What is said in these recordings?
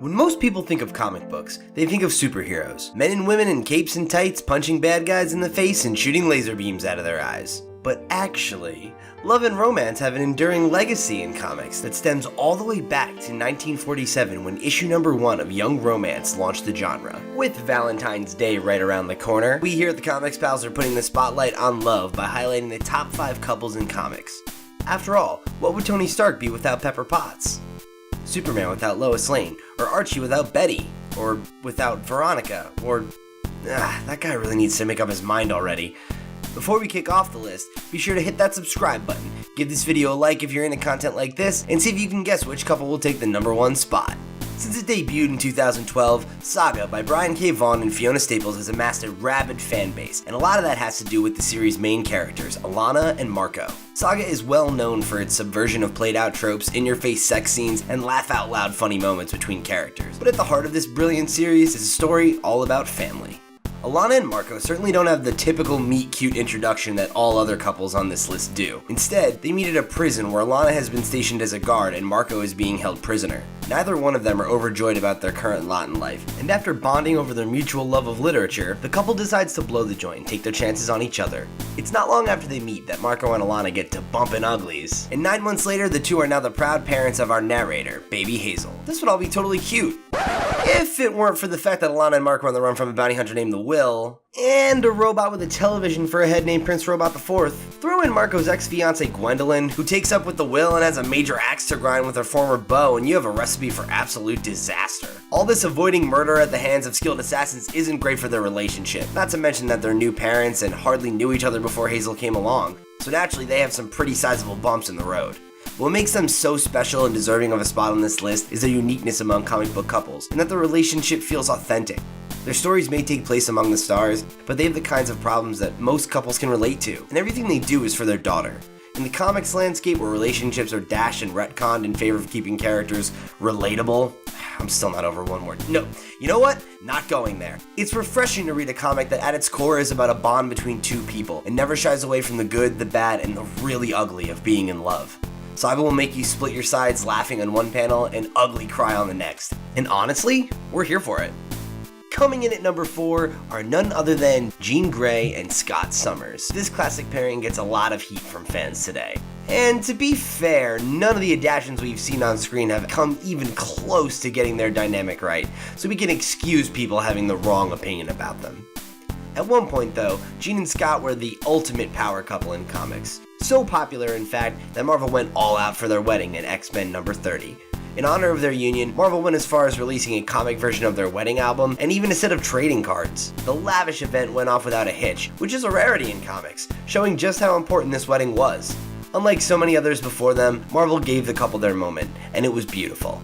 When most people think of comic books, they think of superheroes. Men and women in capes and tights punching bad guys in the face and shooting laser beams out of their eyes. But actually, love and romance have an enduring legacy in comics that stems all the way back to 1947 when issue number 1 of Young Romance launched the genre. With Valentine's Day right around the corner, we here at the Comics Pals are putting the spotlight on love by highlighting the top 5 couples in comics. After all, what would Tony Stark be without Pepper Potts? Superman without Lois Lane, or Archie without Betty, or without Veronica, or... that guy really needs to make up his mind already. Before we kick off the list, be sure to hit that subscribe button, give this video a like if you're into content like this, and see if you can guess which couple will take the number 1 spot. Since it debuted in 2012, Saga by Brian K. Vaughan and Fiona Staples has amassed a rabid fan base, and a lot of that has to do with the series' main characters, Alana and Marco. Saga is well known for its subversion of played-out tropes, in-your-face sex scenes, and laugh-out-loud funny moments between characters. But at the heart of this brilliant series is a story all about family. Alana and Marco certainly don't have the typical meet-cute introduction that all other couples on this list do. Instead, they meet at a prison where Alana has been stationed as a guard and Marco is being held prisoner. Neither one of them are overjoyed about their current lot in life, and after bonding over their mutual love of literature, the couple decides to blow the joint and take their chances on each other. It's not long after they meet that Marco and Alana get to bumpin' uglies, and 9 months later the two are now the proud parents of our narrator, baby Hazel. This would all be totally cute. If it weren't for the fact that Alana and Marco are on the run from a bounty hunter named the Will, and a robot with a television for a head named Prince Robot IV. Throw in Marco's ex-fiancée Gwendolyn, who takes up with the Will and has a major axe to grind with her former beau, and you have a recipe for absolute disaster. All this avoiding murder at the hands of skilled assassins isn't great for their relationship, not to mention that they're new parents and hardly knew each other before Hazel came along, so naturally they have some pretty sizable bumps in the road. What makes them so special and deserving of a spot on this list is their uniqueness among comic book couples, and that the relationship feels authentic. Their stories may take place among the stars, but they have the kinds of problems that most couples can relate to, and everything they do is for their daughter. In the comics landscape where relationships are dashed and retconned in favor of keeping characters relatable, I'm still not over one word. No, you know what? Not going there. It's refreshing to read a comic that at its core is about a bond between two people, and never shies away from the good, the bad, and the really ugly of being in love. Saga will make you split your sides laughing on one panel and ugly cry on the next. And honestly, we're here for it. Coming in at number 4 are none other than Jean Grey and Scott Summers. This classic pairing gets a lot of heat from fans today. And to be fair, none of the adaptations we've seen on screen have come even close to getting their dynamic right, so we can excuse people having the wrong opinion about them. At one point though, Jean and Scott were the ultimate power couple in comics. So popular in fact that Marvel went all out for their wedding in X-Men number 30. In honor of their union, Marvel went as far as releasing a comic version of their wedding album and even a set of trading cards. The lavish event went off without a hitch, which is a rarity in comics, showing just how important this wedding was. Unlike so many others before them, Marvel gave the couple their moment, and it was beautiful.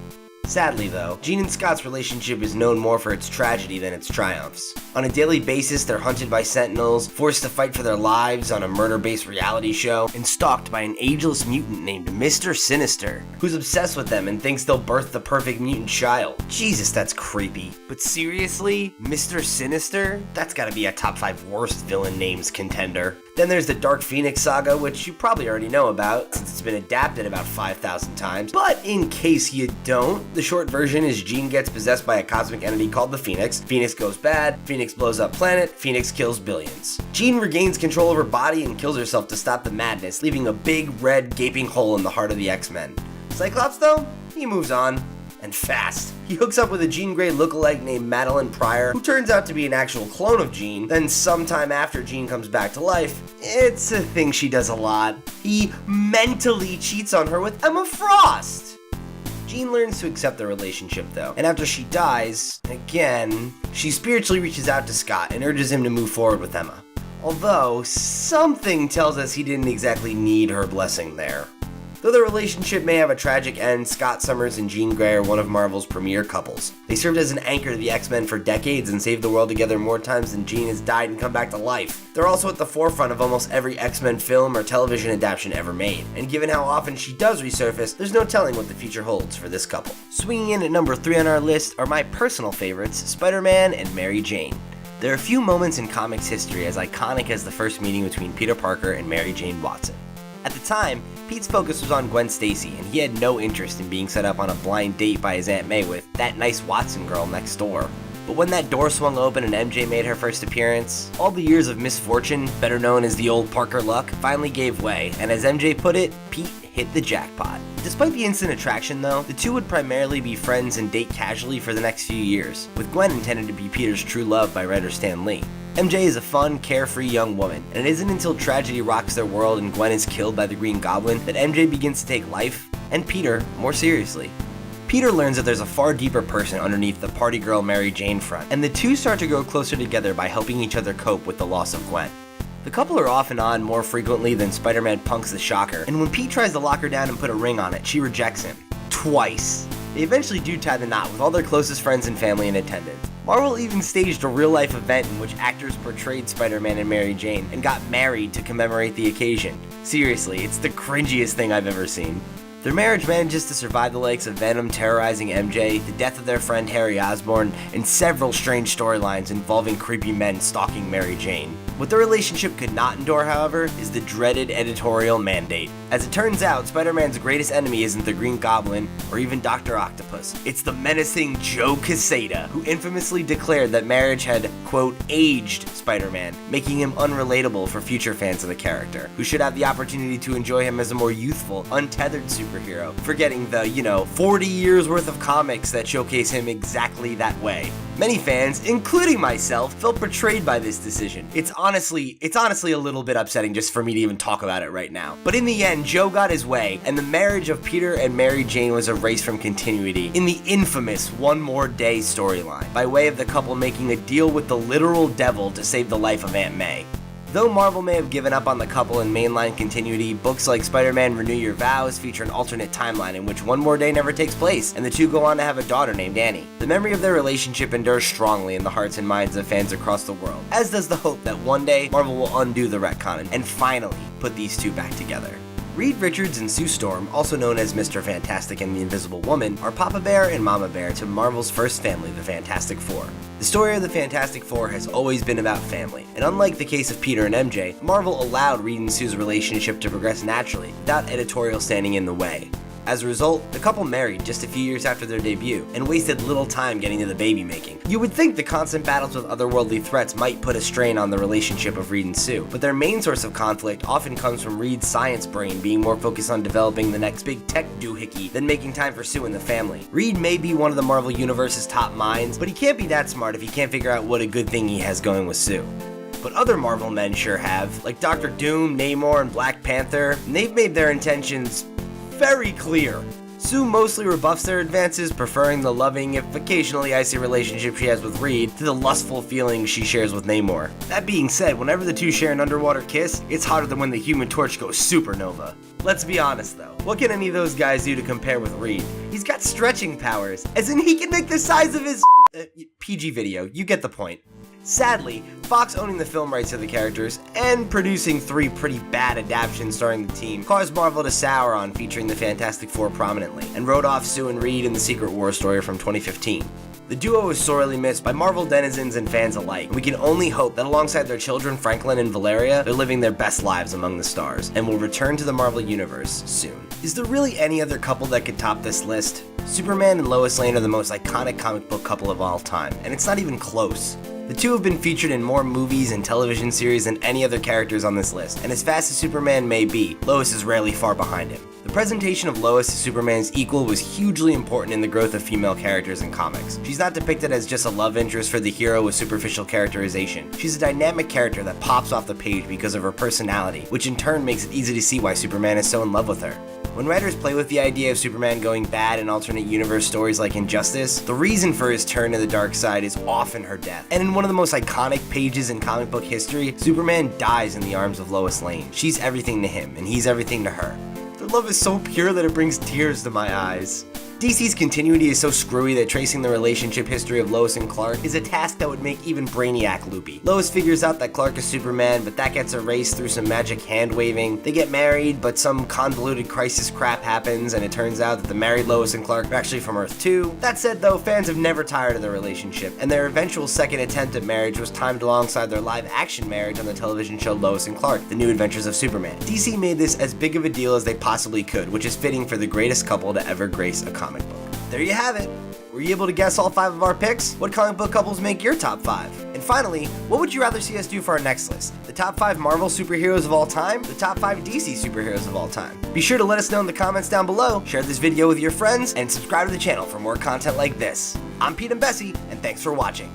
Sadly though, Jean and Scott's relationship is known more for its tragedy than its triumphs. On a daily basis, they're hunted by sentinels, forced to fight for their lives on a murder-based reality show, and stalked by an ageless mutant named Mr. Sinister, who's obsessed with them and thinks they'll birth the perfect mutant child. Jesus, that's creepy. But seriously? Mr. Sinister? That's gotta be a top 5 worst villain names contender. Then there's the Dark Phoenix saga, which you probably already know about, since it's been adapted about 5,000 times. But in case you don't, the short version is Jean gets possessed by a cosmic entity called the Phoenix. Phoenix goes bad, Phoenix blows up planet, Phoenix kills billions. Jean regains control of her body and kills herself to stop the madness, leaving a big, red, gaping hole in the heart of the X-Men. Cyclops, though, he moves on. And fast. He hooks up with a Jean Grey lookalike named Madeline Pryor, who turns out to be an actual clone of Jean. Then sometime after Jean comes back to life, it's a thing she does a lot. He mentally cheats on her with Emma Frost! Jean learns to accept their relationship though, and after she dies, again, she spiritually reaches out to Scott and urges him to move forward with Emma. Although, something tells us he didn't exactly need her blessing there. Though their relationship may have a tragic end, Scott Summers and Jean Grey are one of Marvel's premier couples. They served as an anchor to the X-Men for decades and saved the world together more times than Jean has died and come back to life. They're also at the forefront of almost every X-Men film or television adaptation ever made, and given how often she does resurface, there's no telling what the future holds for this couple. Swinging in at number 3 on our list are my personal favorites, SpiderMan and Mary Jane. There are few moments in comics history as iconic as the first meeting between Peter Parker and Mary Jane Watson. At the time, Pete's focus was on Gwen Stacy, and he had no interest in being set up on a blind date by his Aunt May with that nice Watson girl next door. But when that door swung open and MJ made her first appearance, all the years of misfortune, better known as the old Parker luck, finally gave way, and as MJ put it, Pete hit the jackpot. Despite the instant attraction though, the two would primarily be friends and date casually for the next few years, with Gwen intended to be Peter's true love by writer Stan Lee. MJ is a fun, carefree young woman, and it isn't until tragedy rocks their world and Gwen is killed by the Green Goblin that MJ begins to take life, and Peter, more seriously. Peter learns that there's a far deeper person underneath the party girl Mary Jane front, and the two start to grow closer together by helping each other cope with the loss of Gwen. The couple are off and on more frequently than Spider-Man punks the Shocker, and when Pete tries to lock her down and put a ring on it, she rejects him. Twice. They eventually do tie the knot with all their closest friends and family in attendance. Marvel even staged a real-life event in which actors portrayed Spider-Man and Mary Jane and got married to commemorate the occasion. Seriously, it's the cringiest thing I've ever seen. Their marriage manages to survive the likes of Venom terrorizing MJ, the death of their friend Harry Osborn, and several strange storylines involving creepy men stalking Mary Jane. What the relationship could not endure, however, is the dreaded editorial mandate. As it turns out, Spider-Man's greatest enemy isn't the Green Goblin or even Dr. Octopus. It's the menacing Joe Quesada, who infamously declared that marriage had, quote, aged Spider-Man, making him unrelatable for future fans of the character, who should have the opportunity to enjoy him as a more youthful, untethered superhero, forgetting the, 40 years worth of comics that showcase him exactly that way. Many fans, including myself, felt betrayed by this decision. It's honestly a little bit upsetting just for me to even talk about it right now. But in the end, Joe got his way, and the marriage of Peter and Mary Jane was erased from continuity in the infamous One More Day storyline, by way of the couple making a deal with the literal devil to save the life of Aunt May. Though Marvel may have given up on the couple in mainline continuity, books like Spider-Man Renew Your Vows feature an alternate timeline in which One More Day never takes place, and the two go on to have a daughter named Annie. The memory of their relationship endures strongly in the hearts and minds of fans across the world, as does the hope that one day Marvel will undo the retcon and finally put these two back together. Reed Richards and Sue Storm, also known as Mr. Fantastic and the Invisible Woman, are Papa Bear and Mama Bear to Marvel's first family, the Fantastic Four. The story of the Fantastic Four has always been about family, and unlike the case of Peter and MJ, Marvel allowed Reed and Sue's relationship to progress naturally, without editorial standing in the way. As a result, the couple married just a few years after their debut, and wasted little time getting to the baby making. You would think the constant battles with otherworldly threats might put a strain on the relationship of Reed and Sue, but their main source of conflict often comes from Reed's science brain being more focused on developing the next big tech doohickey than making time for Sue and the family. Reed may be one of the Marvel Universe's top minds, but he can't be that smart if he can't figure out what a good thing he has going with Sue. But other Marvel men sure have, like Dr. Doom, Namor, and Black Panther, and they've made their intentions very clear. Sue mostly rebuffs their advances, preferring the loving, if occasionally icy relationship she has with Reed to the lustful feelings she shares with Namor. That being said, whenever the two share an underwater kiss, it's hotter than when the Human Torch goes supernova. Let's be honest though, what can any of those guys do to compare with Reed? He's got stretching powers, as in he can make the size of his PG video, you get the point. Sadly, Fox owning the film rights to the characters and producing 3 pretty bad adaptations starring the team caused Marvel to sour on featuring the Fantastic Four prominently, and wrote off Sue and Reed in the Secret War story from 2015. The duo is sorely missed by Marvel denizens and fans alike, and we can only hope that alongside their children Franklin and Valeria, they're living their best lives among the stars, and will return to the Marvel Universe soon. Is there really any other couple that could top this list? Superman and Lois Lane are the most iconic comic book couple of all time, and it's not even close. The two have been featured in more movies and television series than any other characters on this list, and as fast as Superman may be, Lois is rarely far behind him. The presentation of Lois as Superman's equal was hugely important in the growth of female characters in comics. She's not depicted as just a love interest for the hero with superficial characterization. She's a dynamic character that pops off the page because of her personality, which in turn makes it easy to see why Superman is so in love with her. When writers play with the idea of Superman going bad in alternate universe stories like Injustice, the reason for his turn to the dark side is often her death. And in one of the most iconic pages in comic book history, Superman dies in the arms of Lois Lane. She's everything to him, and he's everything to her. Their love is so pure that it brings tears to my eyes. DC's continuity is so screwy that tracing the relationship history of Lois and Clark is a task that would make even Brainiac loopy. Lois figures out that Clark is Superman, but that gets erased through some magic hand-waving. They get married, but some convoluted crisis crap happens, and it turns out that the married Lois and Clark are actually from Earth 2. That said though, fans have never tired of their relationship, and their eventual second attempt at marriage was timed alongside their live-action marriage on the television show Lois and Clark, The New Adventures of Superman. DC made this as big of a deal as they possibly could, which is fitting for the greatest couple to ever grace a comic book. There you have it. Were you able to guess all 5 of our picks? What comic book couples make your top 5? And finally, what would you rather see us do for our next list? The top 5 Marvel superheroes of all time? The top 5 DC superheroes of all time? Be sure to let us know in the comments down below, share this video with your friends, and subscribe to the channel for more content like this. I'm Pete Imbesi, and thanks for watching.